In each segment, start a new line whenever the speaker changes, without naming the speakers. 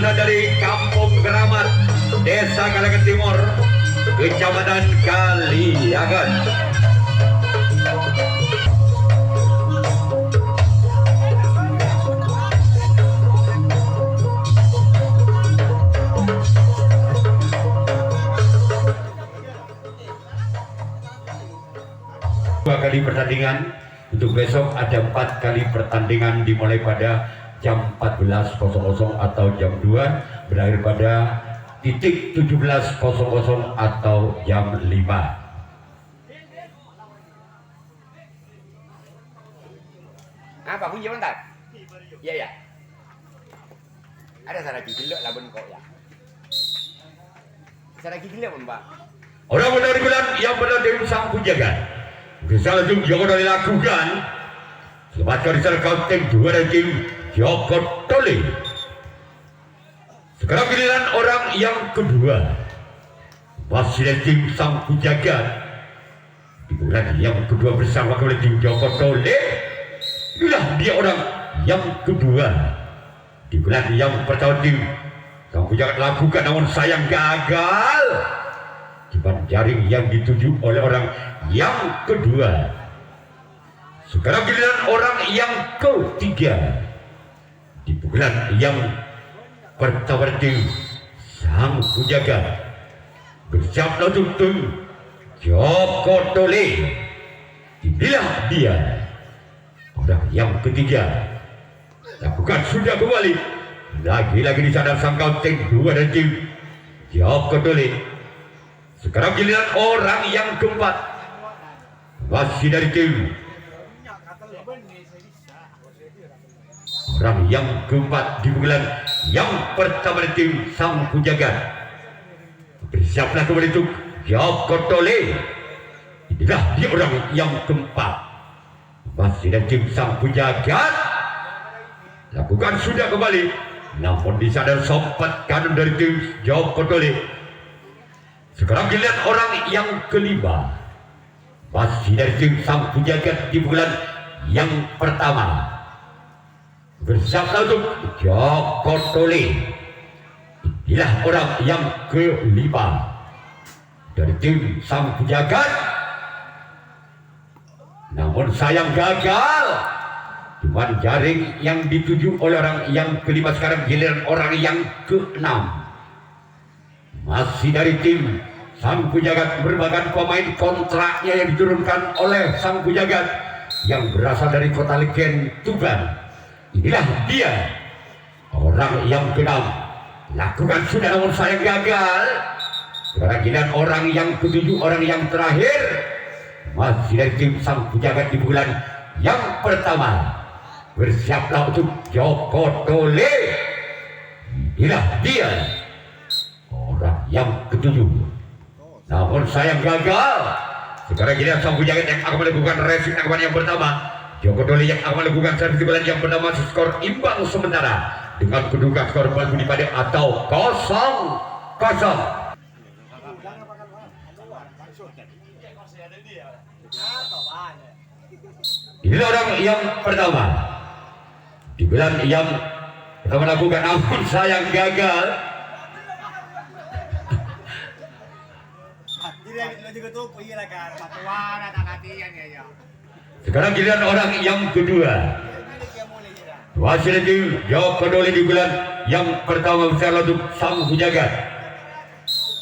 sudah dari Kampung Keramat, Desa Kalengan Timur, Kecamatan Kaliangan. Dua kali pertandingan. Untuk besok ada 4 kali pertandingan dimulai pada jam 14.00 atau jam 2, berakhir pada titik 17.00 atau jam 5.
Apa bunyi bentar? Iya ya. Ada sana gigi lah labun kok ya. Sana gigi pun Pak.
Orang benar bulan yang benar dari sang penjaga. Bisa langsung Joko dilakukan. Selamatkan di sana Kapten 2 dan tim Joko Tole. Sekarang giliran orang yang kedua. Masih dari tim sang penjaga. Di bulan yang kedua bersama kembali tim Joko Tole. Inilah dia orang yang kedua. Di bulan yang pertama tim sang penjaga lakukan namun sayang gagal. Jeban jaring yang dituju oleh orang yang kedua. Sekarang giliran orang yang ketiga. Di pukulan yang pertama tim sang penjaga bersiap untuk tim Joko Tole. Inilah dia orang yang ketiga. Lakukan sudah kembali. Lagi-lagi di sana sang Kapten 2 dan tim Joko Tole. Sekarang giliran orang yang keempat. Masih dari tim. Orang yang keempat di bulan yang pertama dari tim sang penjaga. Bersiaplah kembali untuk Joko Tole. Inilah dia orang yang keempat. Masih dari tim sang penjaga. Lakukan sudah kembali. Namun di sana sempat kanan dari tim Joko Tole. Sekarang giliran orang yang kelima. Masih dari tim sang penjaga di bulan yang pertama. Bersiaplah untuk Joko Tole. Inilah orang yang kelima dari tim sang penjaga. Namun sayang gagal. Cuman jaring yang dituju oleh orang yang kelima. Sekarang giliran orang yang keenam. Masih dari tim sang penjaga merupakan pemain kontraknya yang diturunkan oleh sang penjaga yang berasal dari kota Legen Tuban. Inilah dia orang yang keenam. Lakukan sudah namun sayang gagal. Sekarang giliran orang yang ketujuh, orang yang terakhir. Masih dari tim sang penjaga di bulan yang pertama. Bersiaplah untuk Joko Tole. Inilah dia orang yang ketujuh. Namun sayang gagal. Sekarang giliran sang penjaga yang akan melakukan racing yang pertama. Joko Tole yang akan melakukan servis di bulan yang pertama. Skor imbang sementara dengan kedudukan skor Budi Pade atau 0-0. Inilah orang yang pertama di bulan yang pertama lakukan, namun sayang gagal. Sekarang giliran orang yang kedua. Hasil itu Joko Tole di bulan yang pertama besar untuk sang penjaga.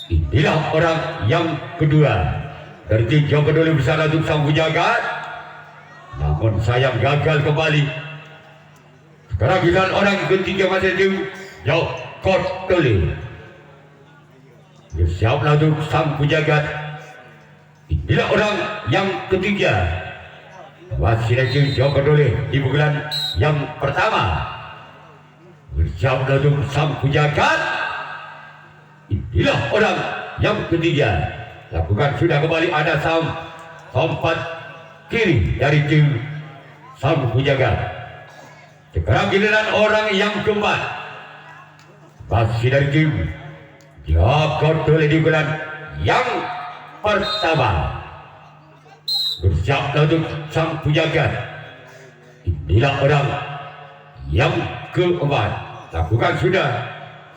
Inilah orang yang kedua dari tim Joko Tole besar untuk sang penjaga. Namun sayang gagal kembali. Sekarang giliran orang ketiga masih tim Joko Tole. Bersiaplah untuk sang penjaga. Inilah orang yang ketiga. Masih tim Joko Tole di bulan yang pertama. Bersiaplah untuk sang penjaga. Inilah orang yang ketiga. Lakukan sudah kembali. Ada sempat kiri dari tim sang penjaga. Sekarang giliran orang yang keempat. Masih dari tim Joko Tole di bulan yang pertama. Bersiaplah untuk sang penjaga. Inilah orang yang keempat. Lakukan sudah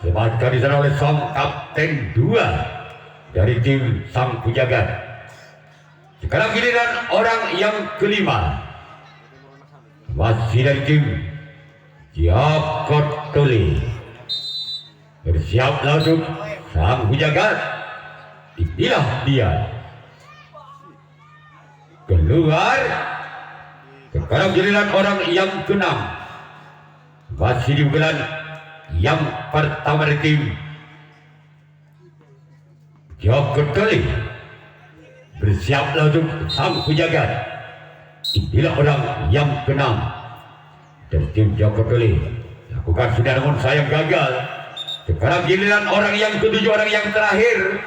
Dimanfaatkan di sana oleh sang kapten 2 dari tim Sang Pujagat. Sekarang giliran orang yang kelima, masih dari tim Jakot Tuli. Bersiaplah untuk Sang Pujagat. Inilah dia keluar. Sekarang giliran orang yang keenam, masih di bulan yang pertama dari tim Jakot Tuli. Bersiaplah untuk Sang Pujagat. Inilah orang yang keenam dari tim Jakot Tuli. Lakukan sudah, namun sayang gagal. Sekarang giliran orang yang ketujuh, orang yang terakhir,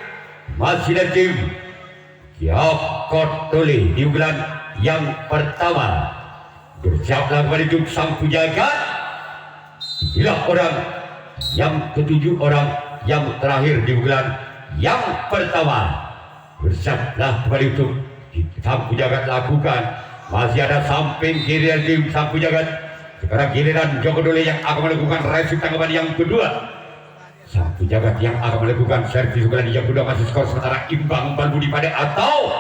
masih dari tim Jakot Tuli di bulan yang pertama. Bersiaplah kepada tim Sang Pujagat. Inilah orang yang ketujuh, orang yang terakhir di bulan yang pertama. Bersiaplah kepada itu Sang Pujagat lakukan. Masih ada samping kiri dari tim Sang Pujagat. Sekarang giliran Jakot Tuli yang akan melakukan resip tanggapan yang kedua. Sang Pujagat yang akan melakukan servis bulan yang kedua. Masih skor sementara imbang Balbudi pada atau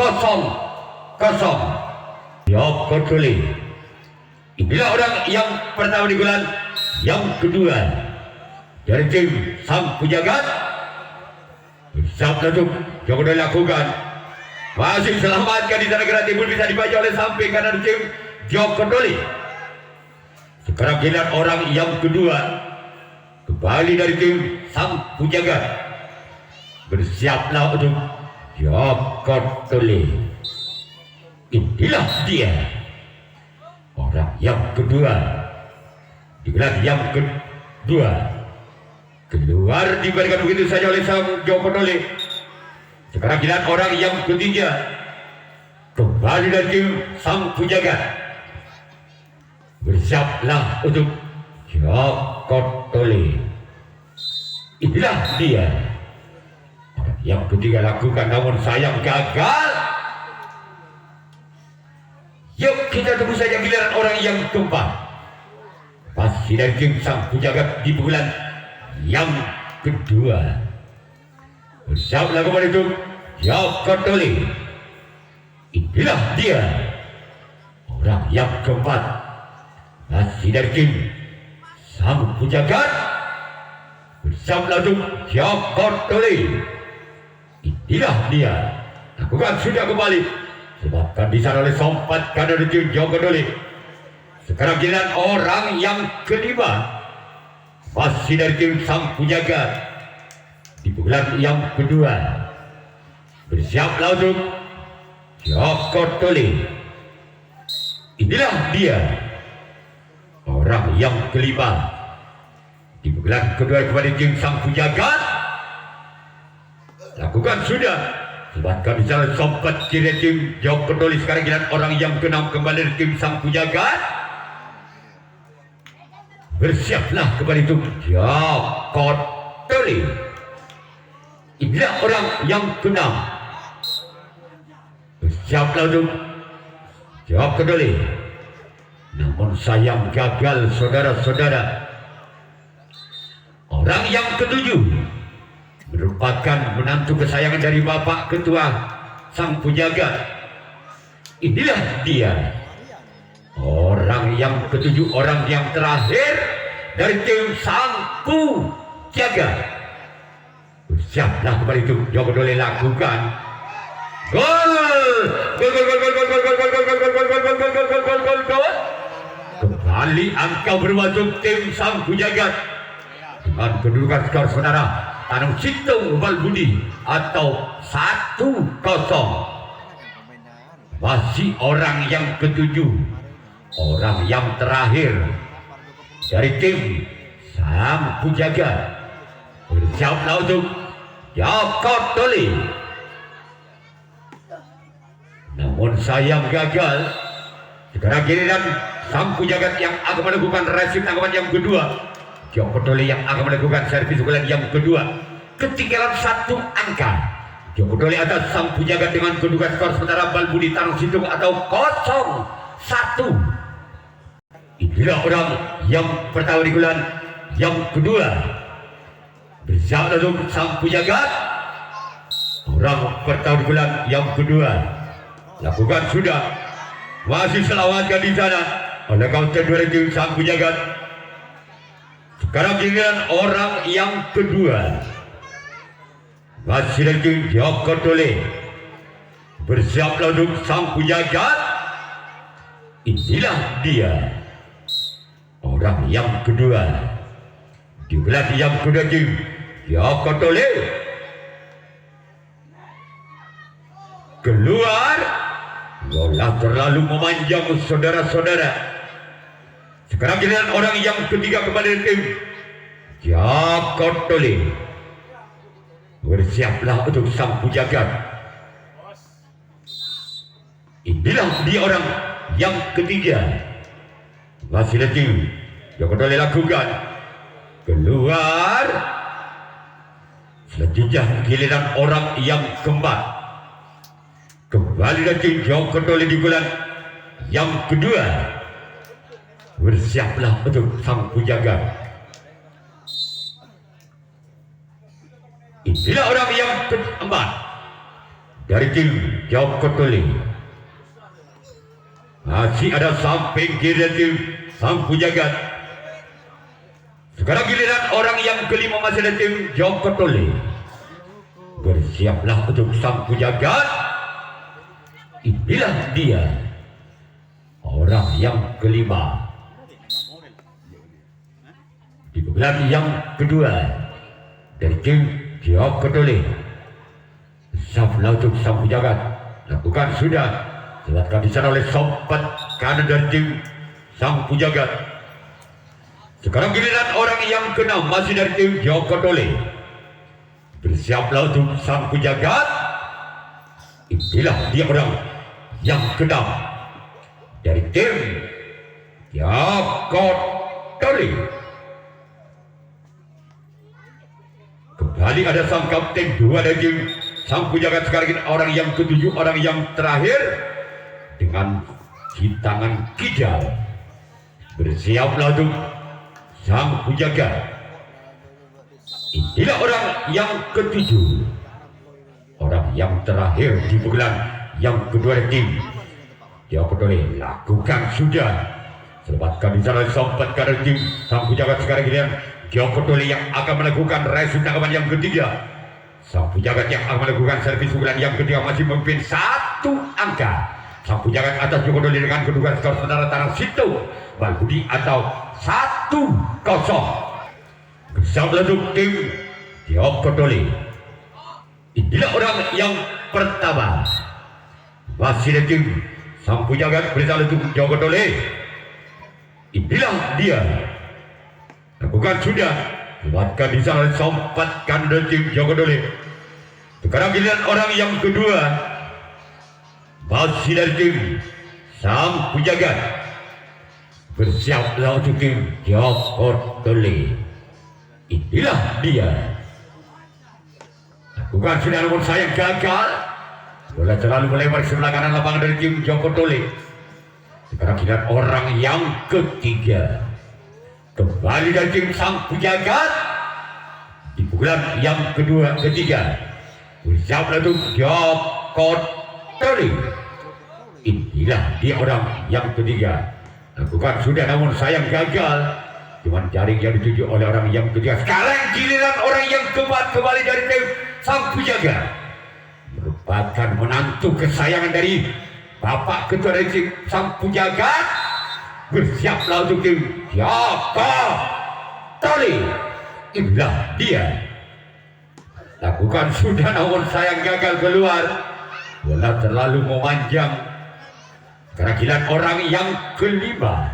0-0. Jakot Tuli. Inilah orang yang pertama di bulan yang kedua dari tim Sang Pujagat. Bersiaplah untuk Jakot Tuli lakukan. Masih selamatkan di sana gerak timbul, bisa dibaca oleh samping kanan tim Jakot Tuli. Sekarang giliran orang yang kedua kembali dari tim Sang Pujagat. Bersiaplah untuk Jakot Tuli. Inilah dia orang yang kedua di gelar yang kedua. Keluar diberikan begitu saja oleh Sang Jakot Tuli. Sekarang giliran orang yang ketiga kembali dari tim Sang Pujagat. Bersiaplah untuk Jakot Tuli. Inilah dia orang yang ketiga lakukan, namun sayang gagal. Yuk kita tunggu saja giliran orang yang keempat, masih dari tim Sang Pujagat di bulan yang kedua. Bersiaplah kepada itu Jakot Tuli. Inilah dia orang yang keempat, masih dari tim Sang Pujagat. Bersiaplah untuk Jakot Tuli. Inilah dia. Lakukan sudah kembali. Sebabkan di sana oleh sompat kanan dari tim Jakot Tuli. Sekarang giliran orang yang kelima, masih dari tim Sang Pujagat di bulan yang kedua. Bersiaplah untuk Jakot Tuli. Inilah dia orang yang kelima di bulan kedua kepada tim Sang Pujagat. Lakukan sudah. Sebabkan di sana sempat kiri tim Jakot Tuli. Sekarang giliran orang yang keenam kembali dari tim Sang Pujagat. Bersiaplah kepada itu Jakot Tuli. Inilah orang yang keenam. Bersiaplah untuk Jakot Tuli. Namun sayang gagal, saudara-saudara. Orang yang ketujuh merupakan menantu kesayangan dari Bapak Ketua Sang Pujagat. Inilah dia orang yang ketujuh, orang yang terakhir dari tim Sang Pujagat. Bersiaplah kembali itu Jakot Tuli lakukan. Gol! Gol! Kembali angka bermasuk tim Sang Pujagat dengan kedudukan skor saudara Tanung Situng Balbudi atau 1-0. Masih orang yang ketujuh, orang yang terakhir dari tim Sang Pujagat. Bersiaplah untuk Jakot Tuli. Namun sayang gagal. Sekarang giliran Sang Pujagat yang akan melakukan resip tanggapan yang kedua. Jakot Tuli yang akan melakukan servis bulan yang kedua. Ketinggalan 1 angka. Jakot Tuli atas Sang Pujagat dengan kedudukan skor sementara Balbudi Tanung Situng atau 0-1. Inilah orang yang pertama di bulan yang kedua Bersiap untuk sang penjagat. Orang pertama bulan yang kedua. Lakukan sudah. Masih selamatkan di sana. Oleh kaunter 2 tim sang penjagat. Sekarang giliran orang yang kedua. Masih lagi Joko Tole. Bersiaplah untuk sang penjagat. Inilah dia. Orang yang kedua. Di bulan yang kedua tim Joko Tole. Keluar. Bola terlalu memanjang saudara-saudara. Sekarang giliran orang yang ketiga kembali tim Joko Tole. Bersiaplah untuk sang penjagat. Inilah dia orang yang ketiga. Masih lagi Joko Tole lakukan. Keluar. Selanjutnya giliran orang yang keempat. Kembali lagi Joko Tole di bulan yang kedua. Bersiaplah untuk sang penjaga. Inilah orang yang keempat dari tim Joko Tole. Masih ada samping kiri tim sang penjaga. Sekarang giliran orang yang kelima masih ada tim Joko Tole. Bersiaplah untuk sang penjaga. Inilah dia orang yang kelima di bulan yang kedua dari tim Joko Tole. Siaplah untuk sang penjaga. Lakukan sudah. Silakan di sana oleh sobat kanan dari tim sang penjaga. Sekarang giliran orang yang keenam masih dari tim Joko Tole. Bersiaplah untuk sang penjaga. Inilah dia orang yang keenam dari tim Joko Tole. Kembali ada sang kapten 2 dari tim sang penjaga. Sekarang ini orang yang ketujuh, orang yang terakhir dengan tangan kijal. Bersiaplah untuk sang penjaga. Inilah orang yang ketujuh, orang yang terakhir di bulan yang kedua dari tim Joko Tole. Lakukan sudah. Selamatkan di sana sobat kanan tim sang penjaga. Sekarang ini Joko Tole yang akan melakukan race tangkapan yang ketiga. Sang penjaga yang akan melakukan servis bulan yang ketiga masih memimpin 1 angka. Sang penjaga atas Joko Tole dengan kedudukan skor saudara Tarang Situ Balbudi atau 1-0. Bersama untuk tim Joko Tole. Inilah orang yang pertama. Masih ada tim sang penjaga bersama untuk Joko Tole. Inilah dia. Lakukan sudah. Buatkan di sana sempatkan dari tim Joko Tole. Sekarang giliran orang yang kedua. Masih dari tim sang penjaga. Bersiaplah untuk tim Joko Tole. Inilah dia. Lakukan sudah namun sayang gagal. Bola terlalu melebar sebelah kanan lapangan dari tim Joko Tole. Sekarang giliran orang yang ketiga. Kembali dari tim sang penjaga. Di pukulan yang ketiga. Bersiaplah untuk Joko Tole. Inilah dia orang yang ketiga. Lakukan sudah namun sayang gagal. Cuman jaring yang dituju oleh orang yang ketiga. Sekarang giliran orang yang keempat kembali dari tim sang penjaga. Merupakan menantu kesayangan dari Bapak Ketua dari tim sang penjaga. Bersiaplah untuk tim Joko Tole. Inilah dia. Lakukan sudah namun sayang gagal keluar. Bola terlalu memanjang. Karena giliran orang yang kelima.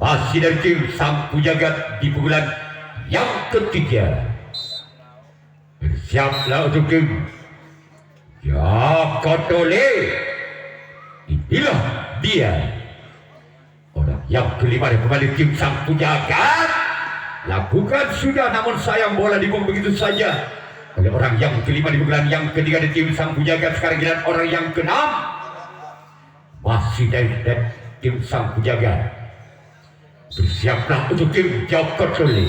Masih dari tim sang penjaga di pukulan yang ketiga. Bersiaplah untuk tim Joko Tole. Inilah dia. Orang yang kelima dan kembali tim sang penjaga. Lakukan sudah namun sayang bola dibuang begitu saja oleh orang yang kelima di pukulan yang ketiga di tim sang penjaga. Sekarang giliran orang yang keenam. Masih dari tim sang penjaga. Bersiaplah untuk tim Joko Tole.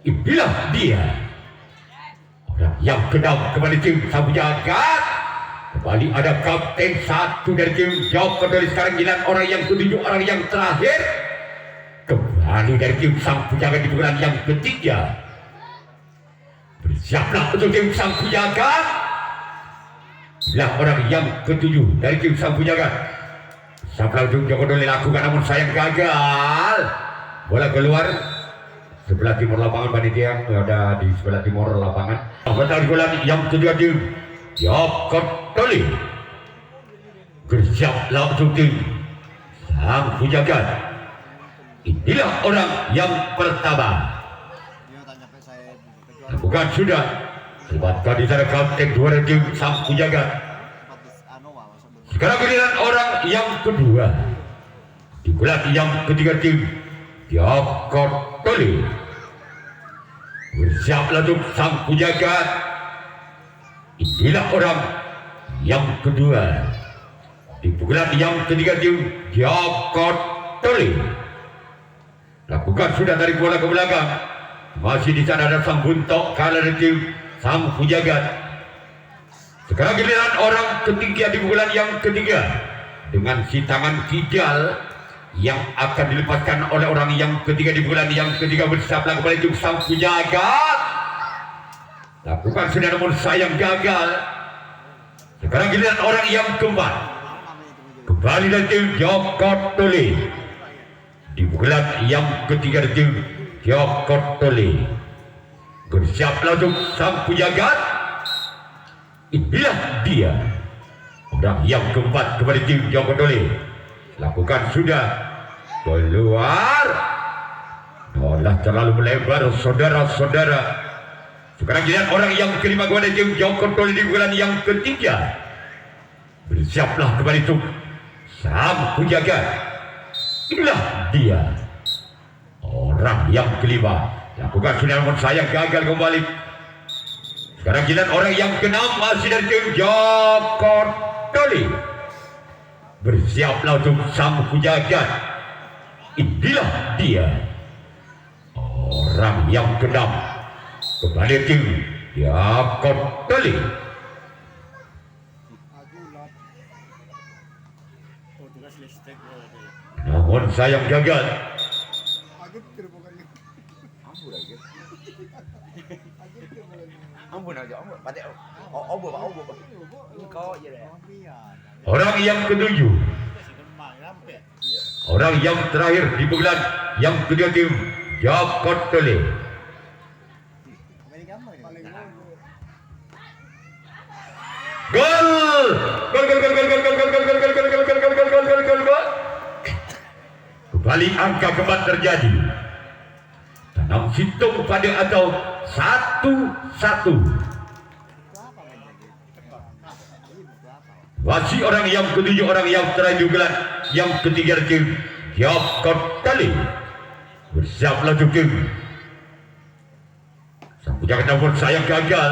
Inilah dia. Orang yang keenam kembali tim Sang Penjagat. Kembali ada kapten satu dari tim Joko dari sekarang giliran orang yang ketujuh, orang yang terakhir. Kembali dari tim Sang Penjagat di bulan yang ketiga. Bersiaplah untuk tim Sang Penjagat. Inilah orang yang ketujuh dari tim Sang Penjagat. Sampai ujung Joko Doli lakukan namun sayang gagal. Bola keluar sebelah timur lapangan panitia ada di sebelah timur lapangan. Betul bola yang kedua tim Joko Doli. Bersiaplah untuk tim Sang Penjagat. Inilah orang yang pertama. Bukan sudah. Libatkan di sana kapten dua dari tim Sang Penjagat. Sekarang giliran orang yang kedua. Di bulan yang ketiga tim Joko Doli. Bersiaplah untuk Sang Penjagat. Inilah orang yang kedua. Di bulan yang ketiga tim Joko Doli. Lakukan sudah dari bola ke belakang. Masih di sana ada Sang Buntok kalah dari tim Sang Penjagat. Sekarang giliran orang ketiga di bulan yang ketiga dengan si tangan kidal yang akan dilepaskan oleh orang yang ketiga di bulan yang ketiga. Bersiaplah kembali tim Sang Penjagat. Lakukan sudah namun sayang gagal. Sekarang giliran orang yang keempat. Kembali dari tim Joko Doli. Di bulan yang ketiga dari tim Joko Doli. Bersiaplah untuk Sang Penjagat. Inilah dia. Orang yang keempat kembali tim Joko Doli. Lakukan sudah. Keluar. Bola terlalu melebar saudara-saudara. Sekarang giliran orang yang kelima kembali tim Joko Doli di bulan yang ketiga. Bersiaplah kembali untuk Sang Penjagat. Inilah dia. Orang yang kelima. Lakukan sudah namun sayang gagal kembali. Sekarang giliran orang yang keenam masih dari tim Joko Doli. Bersiaplah untuk Sang Penjagat. Inilah dia. Orang yang keenam kembali tim Joko Doli. Namun sayang gagal.
Ampun aja, ampun. Pada obo. Kau je deh.
Orang yang ketujuh. Orang yang terakhir di bulan yang kedua tim Joko Doli. Gol! Gol! Kembali angka kembali terjadi. Tanam hitung pada atau 1-1. Masih orang yang ketujuh, orang yang terakhir bulan yang ketiga tim Joko Doli. Bersiaplah untuk tim Sang Penjagat namun sayang gagal.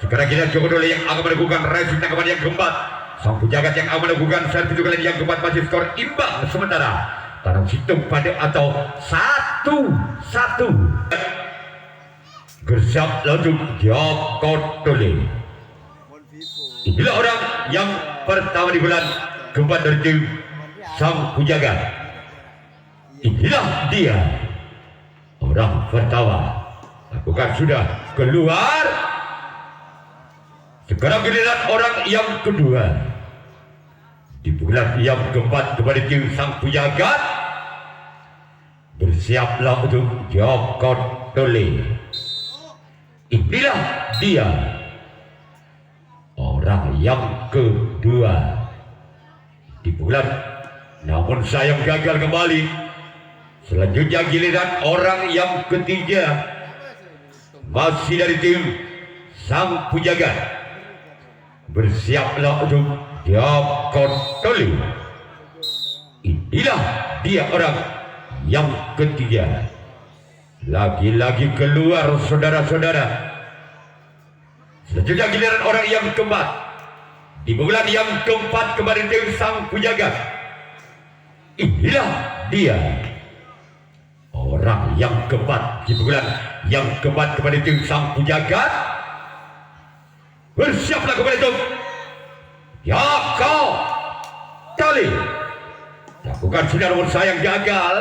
Sekarang kita Joko Doli yang akan melakukan racing tangkapan yang keempat. Sang Penjagat yang akan melakukan servis kalian yang keempat masih skor imbang sementara. Tanam hitung pada atau 1-1. Bersiaplah untuk Joko Doli. Inilah orang yang pertama di bulan keempat dari tim Sang Penjagat. Inilah dia. Orang pertama. Lakukan sudah keluar. Sekarang giliran orang yang kedua. Di bulan yang keempat kepada tim Sang Penjagat. Bersiaplah untuk Joko Doli. Inilah dia. Orang yang kedua. Di bulan namun sayang gagal kembali. Selanjutnya giliran orang yang ketiga. Masih dari tim Sang Penjagat. Bersiaplah untuk Joko Doli. Inilah dia orang yang ketiga. Lagi-lagi keluar saudara-saudara. Selanjutnya giliran orang yang keempat. Di bulan yang keempat kembali tim Sang Penjagat. Inilah dia. Orang yang keempat di bulan yang keempat kepada tim sang penjaga. Bersiaplah kepada tim Yako Tali. Lakukan sudah nomor sayang gagal.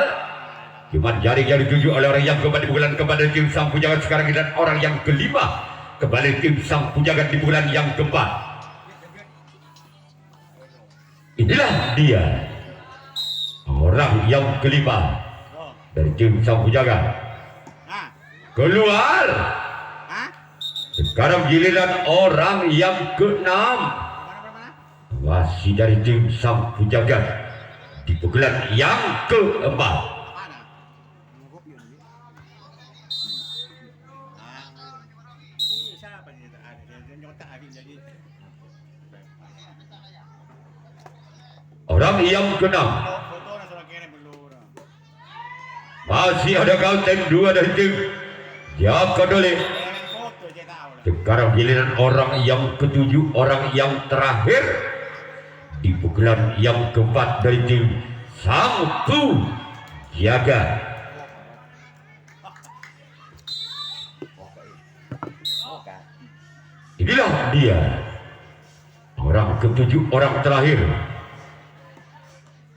Cuman jari-jari tuju oleh orang yang keempat di pukulan kepada tim sang penjaga. Sekarang dan orang yang kelima kembali tim sang penjaga di bulan yang keempat. Inilah dia orang yang kelima dari tim sang penjaga. Keluar. Sekarang giliran orang yang keenam. Masih dari tim sang penjaga di pukulan yang keempat. Orang yang keenam. Masih ada kaunten dua dari tim Yako Tali. Sekarang giliran orang yang ketujuh, orang yang terakhir di pukulan yang keempat dari tim sang penjaga. Inilah dia orang ketujuh, orang terakhir.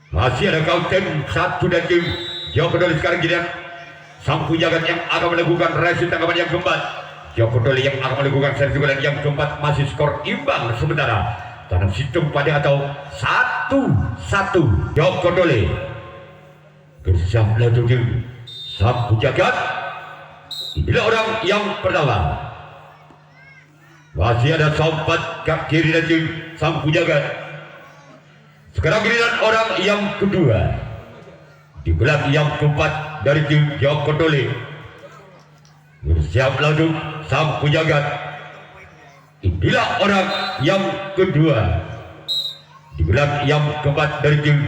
Masih ada kaunten satu dan tim Yako Tali. Sekarang giliran sang penjaga yang akan melakukan resi tanggapan yang keempat. Yako Tali yang akan melakukan servis pukulan yang keempat. Masih skor imbang sementara dalam sistem pada atau 1-1. Yako Tali bersiaplah untuk sang penjaga. Inilah orang yang pertama. Masih ada sompat kaki kiri dan tim sang penjaga. Sekarang giliran orang yang kedua di bulan yang keempat dari tim Yako Tali. Bersiaplah untuk sang penjaga. Inilah orang yang kedua di bulan yang keempat dari tim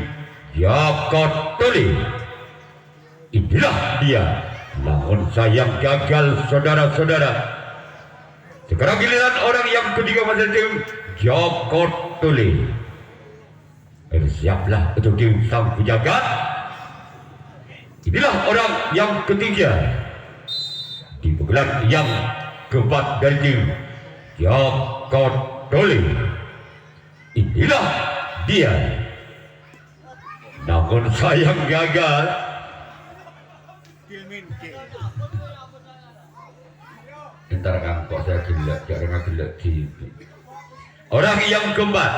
Yako Tali. Inilah dia. Namun sayang gagal saudara-saudara. Sekarang giliran orang yang ketiga pada tim Yako Tali. Bersiaplah untuk tim sang penjaga. Inilah orang yang ketiga di pukulan yang keempat dari tim Yako Tali. Inilah dia. Namun sayang gagal. Ntar kan kok saya gila, jangan gila TV. Orang yang keempat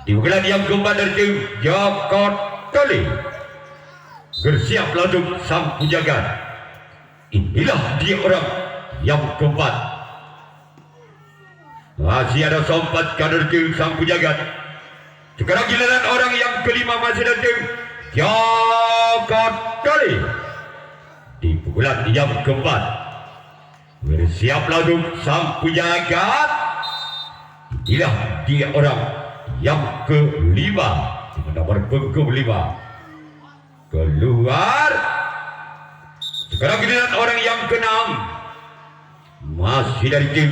di pukulan yang keempat dari tim Yako Tali. Bersiaplah untuk sang penjaga. Inilah dia orang yang keempat. Masih ada sompat kader tim sang penjaga. Sekarang giliran orang yang kelima masih ada tim Yako Tali. Di pukulan yang keempat. Bersiaplah untuk sang penjaga. Inilah dia orang yang kelima. Nomor punggung 5. Keluar. Sekarang giliran orang yang keenam. Masih dari tim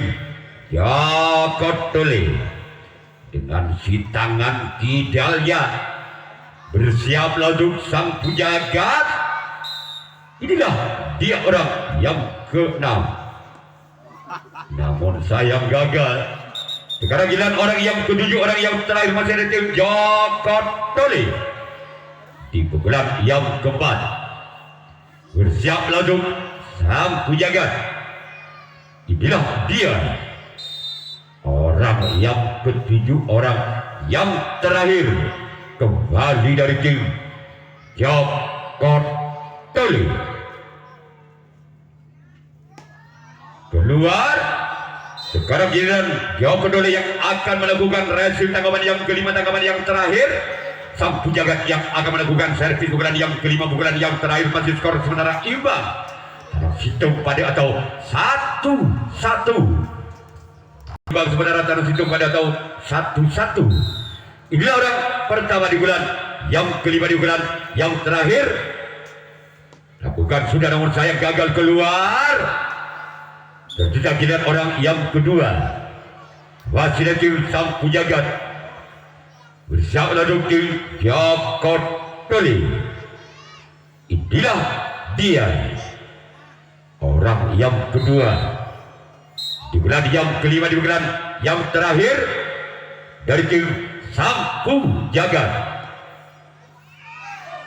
Yako Tali. Dengan si tangan kidalnya. Bersiaplah untuk sang penjaga. Inilah dia orang yang keenam. Namun sayang gagal. Sekarang giliran orang yang ketujuh, orang yang terakhir masih ada tim Yako Tali. Di pukulan yang keempat. Bersiaplah untuk sang penjaga. Inilah dia orang yang ketujuh, orang yang terakhir kembali dari tim Yako Tali. Keluar. Sekarang giliran Yako Tali yang akan melakukan resi tanggapan yang kelima, tanggapan yang terakhir. Sang penjaga yang akan melakukan servis pukulan yang kelima, pukulan yang terakhir. Masih skor sementara imbang dalam sistem pada atau 1-1. Imbang sementara dalam sistem pada atau 1-1. Inilah orang pertama di bulan yang kelima, di bulan yang terakhir. Lakukan sudah, namun saya gagal keluar. Tersisa giliran orang yang kedua. Wasilati sang penjaga. Bersiaplah untuk tim Yako Tali. Inilah dia orang yang kedua. Di bulan yang kelima, di bulan yang terakhir dari tim Sampung Jagat.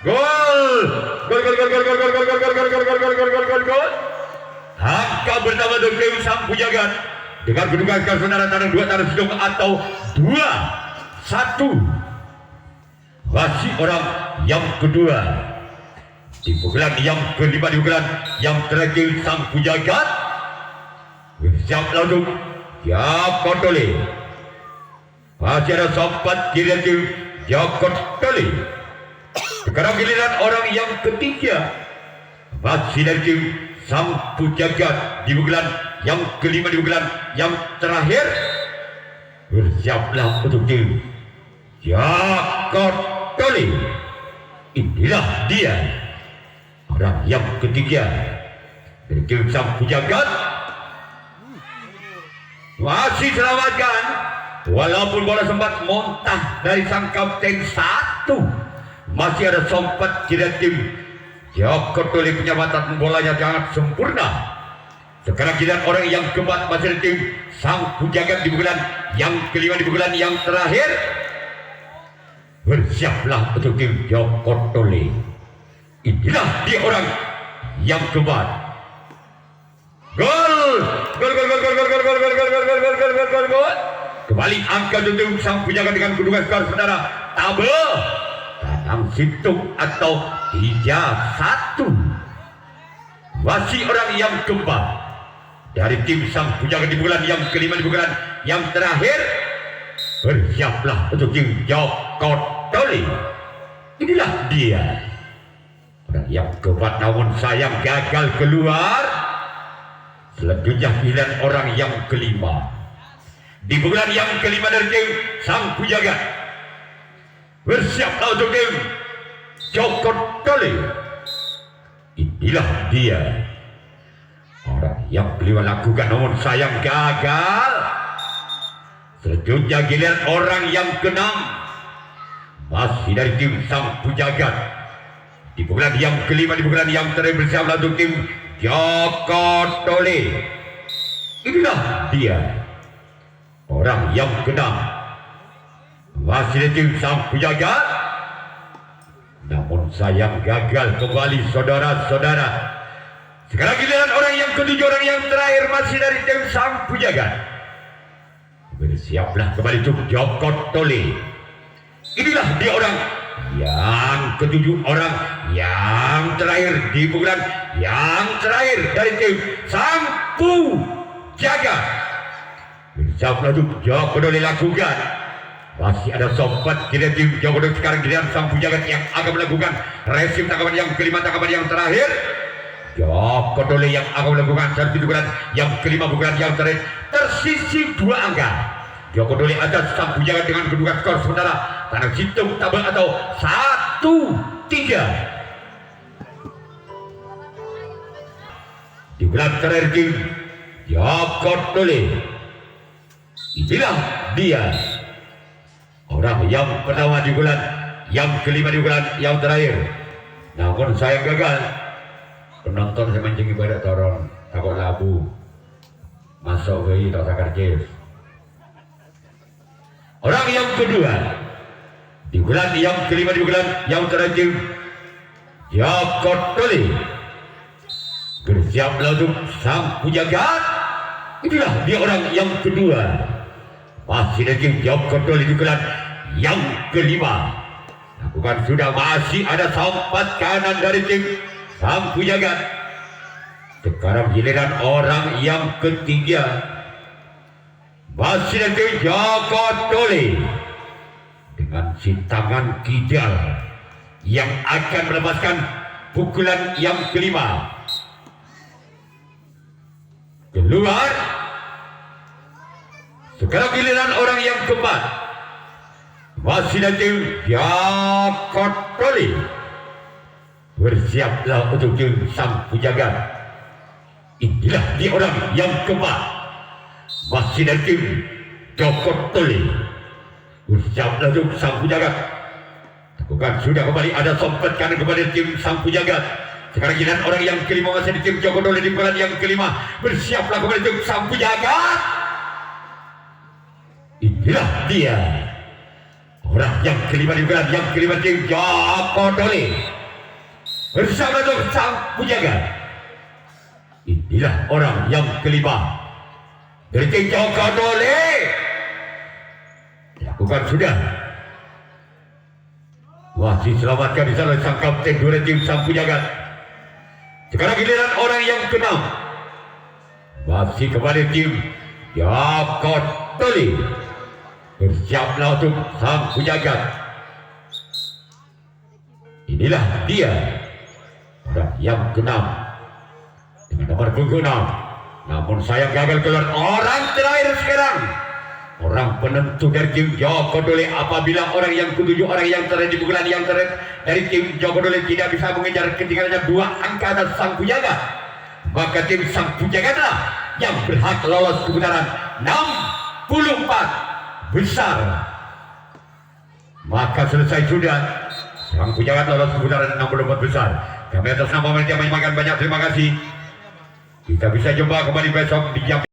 Gol! Gol! Gol! Gol! Gol! Gol! Gol! Gol! Gol! Gol! Gol! Gol! Gol! Gol! Gol! Gol! Gol! Gol! Angka pertama untuk tim Sampung Jagat dengan kedudukan saudara tandang 2 tandang sedang atau 2-1. Masih orang yang kedua. Di pukulan yang kelima, di pukulan yang terakhir Sampung Jagat bersiap langsung Jakot Tole. Masih ada sempat kiri Jakot Tole. Sekarang giliran orang yang ketiga, masih dari tim Sampung Jagat di pukulan yang kelima, di pukulan yang terakhir bersiaplah untuk tim Jakot Tole. Inilah dia orang yang ketiga dari tim Sampung Jagat. Masih selamatkan walaupun bola sempat muntah dari sang kapten 1. Masih ada sempat kira tim Jakot Tole, penyambatan bolanya sangat sempurna. Sekarang giliran orang yang keempat, masih ada tim Sampung Jagat di pukulan yang kelima, di pukulan yang terakhir bersiaplah untuk tim Jakot Tole. Inilah dia orang yang keempat. Gol! Gol! Gol! Gol! Gol! Gol! Gol! Gol! Gol! Gol! Gol! Gol! Gol! Gol! Gol! Gol! Kembali angka untuk Sampung Jagat dengan kedudukan skor saudara tabel Tanang Situng atau 3-1. Masih orang yang keempat dari tim Sampung Jagat di bulan yang kelima, di bulan yang terakhir bersiaplah untuk tim Jakot Tole. Inilah dia orang yang keempat, namun sayang gagal keluar. Selanjutnya pilihan orang yang kelima di bulan yang kelima dari tim Sampung Jagat bersiaplah untuk tim Jakot Tole. Inilah dia orang yang kelima lakukan, namun sayang gagal. Selanjutnya giliran orang yang keenam, masih dari tim Sampung Jagat di bulan yang kelima, di bulan yang terakhir bersiaplah untuk tim Jakot Tole. Inilah dia orang yang keenam, masih di tim Sampung Jagat, namun sayang gagal kembali saudara-saudara. Sekarang giliran orang yang ketujuh, orang yang terakhir masih dari tim Sampung Jagat. Bersiaplah kembali untuk Jakot Tole. Inilah dia orang yang ketujuh, orang yang terakhir di pukulan yang terakhir dari tim Sampung Jagat. Bersiaplah untuk Jakot Tole lakukan. Masih ada sempat kira tim Jakot Tole. Sekarang giliran Sampung Jagat yang akan melakukan resim tangkapan yang kelima, tangkapan yang terakhir. Jakot Tole yang akan melakukan satu pukulan yang kelima, pukulan yang terakhir tersisi 2 angka. Jakot Tole atas Sampung Jagat dengan kedudukan skor sementara Tanang Situng tabel atau 1-3. Di bulan terakhir tim Jakot Tole. Inilah dia orang yang pertama di bulan yang kelima, di bulan yang terakhir. Namun saya gagal. Penonton saya mancing ibadah torong takut labu masuk ke tak sakar jes. Orang yang kedua di bulan yang kelima, di bulan yang terakhir Jakot Tole bersiaplah untuk Sampung Jagat. Inilah dia orang yang kedua, masih dari Jakot Tole di bulan yang kelima. Lakukan sudah, masih ada sempat kanan dari tim Sampung Jagat. Sekarang giliran orang yang ketiga, masih dari Jakot Tole dengan si tangan kijal yang akan melepaskan pukulan yang kelima. Keluar. Sekarang giliran orang yang keempat, masih dari Jakot Tole. Bersiaplah untuk tim Sampung Jagat. Inilah dia orang yang keempat, masih dari tim Jakot Tole. Bersiaplah untuk Sampung Jagat. Lakukan sudah, kembali ada sempat kanan kepada tim Sampung Jagat. Sekarang giliran orang yang kelima masih di tim Joko Dole di bulan yang kelima. Bersiaplah kembali tim Sang Pujaga. Inilah dia orang yang kelima di bulan yang kelima tim Joko Dole bersama tim Sang Pujaga. Inilah orang yang kelima dari tim Joko Dole. Bukan sudah. Wah, diselamatkan di sana sang kapten dua tim Sang Pujaga. Sekarang giliran orang yang keenam. Masih kembali tim Joko Dole. Bersiaplah untuk Sang Pujaga. Inilah dia orang yang keenam dengan nomor punggung 6. Namun sayang gagal keluar orang terakhir sekarang. Orang penentu dari tim Joko Dole apabila orang yang ketujuh orang yang terakhir di pukulan yang terakhir dari tim Joko Dole tidak bisa mengejar ketinggalannya 2 angka atas Sang Pujaga, maka tim Sang Pujaga adalah yang berhak lolos ke putaran 64 besar. Maka selesai sudah Sang Pujaga lolos ke putaran 64 besar. Kami atas nama panitia menyampaikan banyak terima kasih. Kita bisa jumpa kembali besok di jam